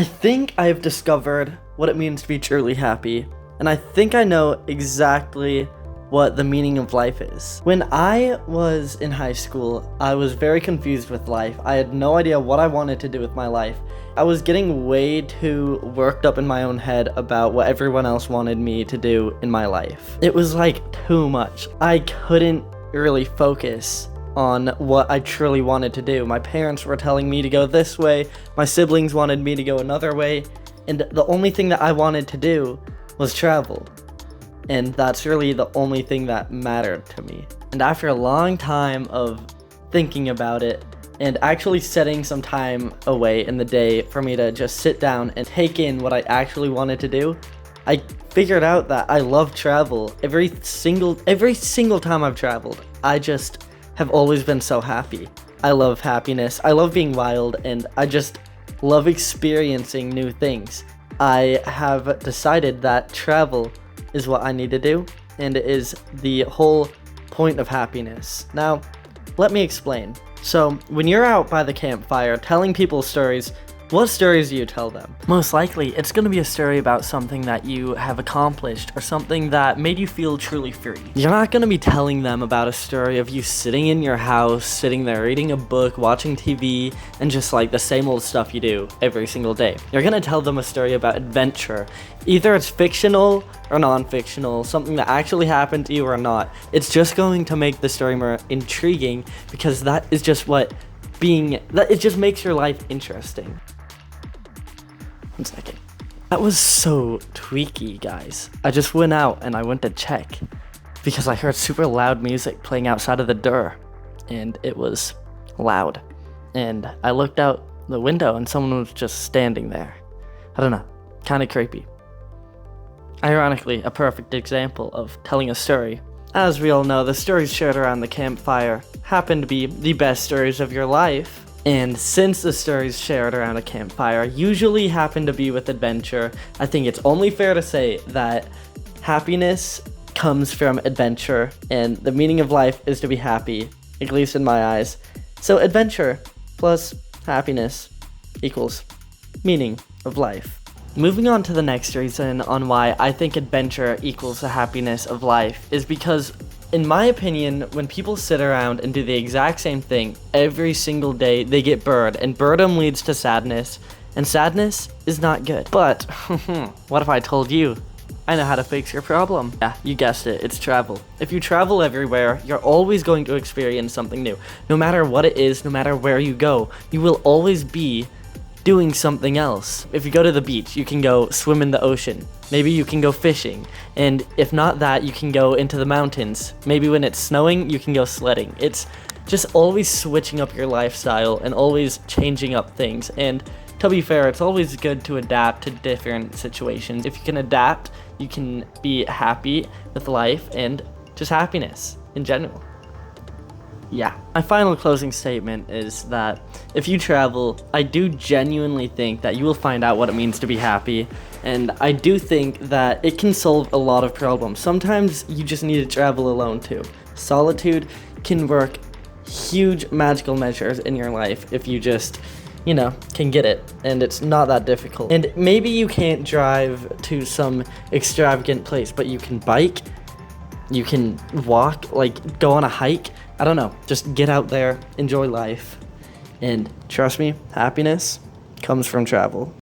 I think I have discovered what it means to be truly happy, and I think I know exactly what the meaning of life is. When I was in high school, I was very confused with life. I had no idea what I wanted to do with my life. I was getting way too worked up in my own head about what everyone else wanted me to do in my life. It was like too much. I couldn't really focus on what I truly wanted to do. My parents were telling me to go this way, my siblings wanted me to go another way, and the only thing that I wanted to do was travel. And that's really the only thing that mattered to me. And after a long time of thinking about it, and actually setting some time away in the day for me to just sit down and take in what I actually wanted to do, I figured out that I love travel. Every single time I've traveled, I just have always been so happy. I love happiness, I love being wild, and I just love experiencing new things. I have decided that travel is what I need to do, and it is the whole point of happiness. Now, let me explain. So, when you're out by the campfire telling people stories, what stories do you tell them? Most likely, it's going to be a story about something that you have accomplished or something that made you feel truly free. You're not going to be telling them about a story of you sitting in your house, sitting there reading a book, watching TV, and just like the same old stuff you do every single day. You're going to tell them a story about adventure. Either it's fictional or non-fictional, something that actually happened to you or not. It's just going to make the story more intriguing because that is just it just makes your life interesting. 1 second. That was so tweaky, guys. I just went out and I went to check because I heard super loud music playing outside of the door, and it was loud. And I looked out the window and someone was just standing there. I don't know, kind of creepy. Ironically, a perfect example of telling a story. As we all know, the stories shared around the campfire happen to be the best stories of your life. And since the stories shared around a campfire usually happen to be with adventure, I think it's only fair to say that happiness comes from adventure, and the meaning of life is to be happy, at least in my eyes. So adventure plus happiness equals meaning of life. Moving on to the next reason on why I think adventure equals the happiness of life is because, in my opinion, when people sit around and do the exact same thing every single day, they get bored, and boredom leads to sadness, and sadness is not good. But, what if I told you I know how to fix your problem? Yeah, you guessed it, it's travel. If you travel everywhere, you're always going to experience something new. No matter what it is, no matter where you go, you will always be doing something else. If you go to the beach, you can go swim in the ocean. Maybe you can go fishing. And if not that, you can go into the mountains. Maybe when it's snowing, you can go sledding. It's just always switching up your lifestyle and always changing up things. And to be fair, it's always good to adapt to different situations. If you can adapt, you can be happy with life and just happiness in general. Yeah. My final closing statement is that if you travel, I do genuinely think that you will find out what it means to be happy, and I do think that it can solve a lot of problems. Sometimes you just need to travel alone too. Solitude can work huge magical measures in your life if you just, can get it, and it's not that difficult. And maybe you can't drive to some extravagant place, but you can bike, you can walk, go on a hike. I don't know, just get out there, enjoy life, and trust me, happiness comes from travel.